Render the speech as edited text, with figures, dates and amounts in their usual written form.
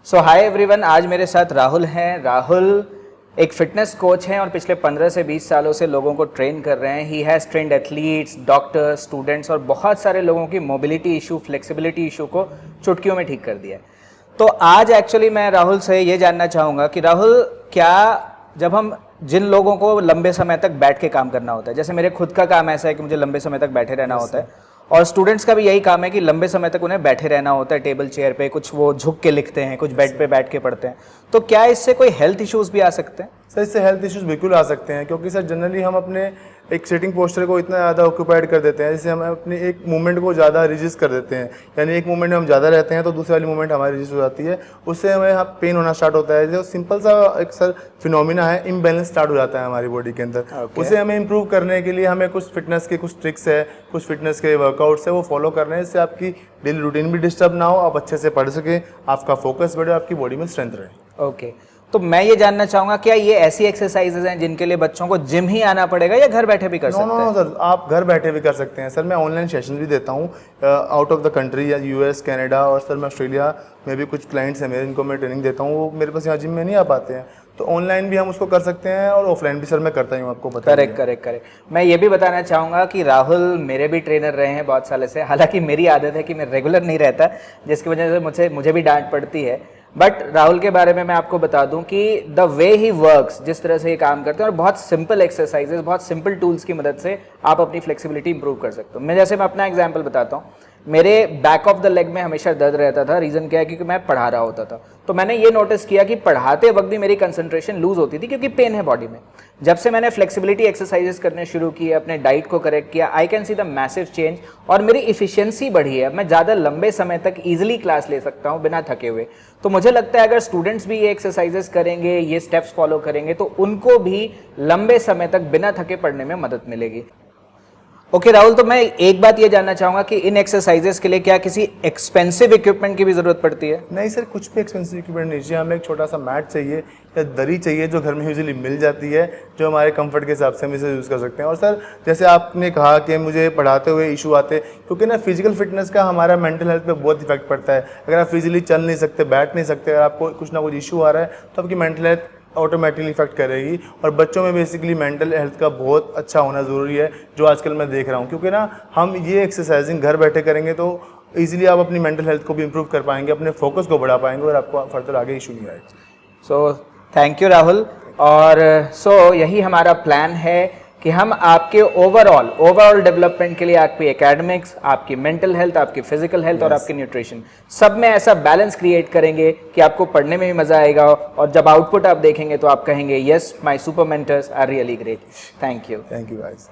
सो hi everyone, आज मेरे साथ राहुल हैं। राहुल एक फिटनेस कोच हैं और पिछले 15 से 20 सालों से लोगों को ट्रेन कर रहे हैं। He has trend athletes, doctors, students और बहुत सारे लोगों की मोबिलिटी इशू, फ्लेक्सिबिलिटी इशू को चुटकियों में ठीक कर दिया है। तो आज एक्चुअली मैं राहुल से ये जानना चाहूँगा कि राहुल, क्या जब हम जिन लोगों को लंबे समय तक बैठ के काम करना होता है, जैसे मेरे खुद का काम ऐसा है कि मुझे लंबे समय तक बैठे रहना होता है, और स्टूडेंट्स का भी यही काम है कि लंबे समय तक उन्हें बैठे रहना होता है टेबल चेयर पे, कुछ वो झुक के लिखते हैं, कुछ बेड पे बैठ के पढ़ते हैं। तो क्या इससे कोई हेल्थ इश्यूज भी आ सकते हैं? सर, इससे हेल्थ इश्यूज बिल्कुल आ सकते हैं, क्योंकि सर जनरली हम अपने एक सिटिंग पोस्चर को इतना ज़्यादा ऑक्यूपाइड कर देते हैं, जिससे हम अपने एक मूवमेंट को ज़्यादा रिजिस्ट कर देते हैं। यानी एक मूवमेंट में हम ज़्यादा रहते हैं तो दूसरी वाली मूवमेंट हमारी रिजिस्ट हो जाती है, उससे हमें पेन होना स्टार्ट होता है। जो सिंपल सा एक सर फिनोमिना है, इम्बैलेंस स्टार्ट हो जाता है हमारी बॉडी के अंदर। उसे हमें इंप्रूव करने के लिए हमें कुछ फिटनेस के कुछ ट्रिक्स है, कुछ फिटनेस के वर्कआउट्स है, वो फॉलो करने हैं, इससे आपकी डेली रूटीन भी डिस्टर्ब ना हो, आप अच्छे से पढ़ सकें, आपका फोकस बढ़े, आपकी बॉडी में स्ट्रेंथ रहे। ओके, तो मैं ये जानना चाहूँगा, क्या ये ऐसी एक्सरसाइजेज हैं जिनके लिए बच्चों को जिम ही आना पड़ेगा या घर बैठे भी कर सकते हैं? नो सर, आप घर बैठे भी कर सकते हैं। सर मैं ऑनलाइन सेशन भी देता हूँ आउट ऑफ द कंट्री, या यूएस, कनाडा, और सर मैं ऑस्ट्रेलिया में भी कुछ क्लाइंट्स हैं मेरे, जिनको मैं ट्रेनिंग देता हूँ। वो मेरे पास यहाँ जिम में नहीं आ पाते हैं, तो ऑनलाइन भी हम उसको कर सकते हैं और ऑफलाइन भी सर मैं करता हूँ, आपको पता है। करेक्ट। मैं ये भी बताना चाहूँगा कि राहुल मेरे भी ट्रेनर रहे हैं बहुत सालों से। हालांकि मेरी आदत है कि मैं रेगुलर नहीं रहता, जिसकी वजह से मुझे भी डांट पड़ती है। बट राहुल के बारे में मैं आपको बता दूं कि द वे ही वर्क्स, जिस तरह से ये काम करते हैं, और बहुत सिंपल एक्सरसाइजेस, बहुत सिंपल टूल्स की मदद से आप अपनी फ्लेक्सिबिलिटी इंप्रूव कर सकते हो। मैं अपना एग्जांपल बताता हूँ। मेरे बैक ऑफ द लेग में हमेशा दर्द रहता था। रीज़न क्या है? क्योंकि मैं पढ़ा रहा होता था। तो मैंने ये नोटिस किया कि पढ़ाते वक्त भी मेरी कंसंट्रेशन लूज होती थी, क्योंकि पेन है बॉडी में। जब से मैंने फ्लेक्सिबिलिटी एक्सरसाइजेस करने शुरू किए, अपने डाइट को करेक्ट किया, I can see the massive change, और मेरी इफिशियंसी बढ़ी है। मैं ज़्यादा लंबे समय तक ईजिली क्लास ले सकता हूँ बिना थके हुए। तो मुझे लगता है अगर स्टूडेंट्स भी ये एक्सरसाइजेस करेंगे, ये स्टेप्स फॉलो करेंगे, तो उनको भी लंबे समय तक बिना थके पढ़ने में मदद मिलेगी। ओके राहुल, तो मैं एक बात ये जानना चाहूँगा कि इन एक्सरसाइजेस के लिए क्या किसी एक्सपेंसिव इक्विपमेंट की भी ज़रूरत पड़ती है? नहीं सर, कुछ भी एक्सपेंसिव इक्विपमेंट नहीं चाहिए। हमें एक छोटा सा मैट चाहिए या दरी चाहिए, जो घर में यूजुअली मिल जाती है, जो हमारे कंफर्ट के हिसाब से हम इसे यूज़ कर सकते हैं। और सर जैसे आपने कहा कि मुझे पढ़ाते हुए इशू आते, क्योंकि ना फिजिकल फिटनेस का हमारा मेंटल हेल्थ पे बहुत इफेक्ट पड़ता है। अगर आप फिजिकली चल नहीं सकते, बैठ नहीं सकते, अगर आपको कुछ ना कुछ इशू आ रहा है, तो आपकी मेंटल हेल्थ ऑटोमेटिकली इफेक्ट करेगी। और बच्चों में बेसिकली मेंटल हेल्थ का बहुत अच्छा होना ज़रूरी है, जो आजकल मैं देख रहा हूँ। क्योंकि ना हम ये एक्सरसाइजिंग घर बैठे करेंगे तो ईजिली आप अपनी मेंटल हेल्थ को भी इंप्रूव कर पाएंगे, अपने फोकस को बढ़ा पाएंगे, और आपको फर्दर आगे इशू नहीं आएगा। So thank you Rahul. और यही हमारा प्लान है कि हम आपके ओवरऑल डेवलपमेंट के लिए आपकी एकेडमिक्स, आपकी मेंटल हेल्थ, आपकी फिजिकल हेल्थ और आपकी न्यूट्रिशन, सब में ऐसा बैलेंस क्रिएट करेंगे कि आपको पढ़ने में भी मजा आएगा, और जब आउटपुट आप देखेंगे तो आप कहेंगे, yes, my super mentors are really great. Thank you guys.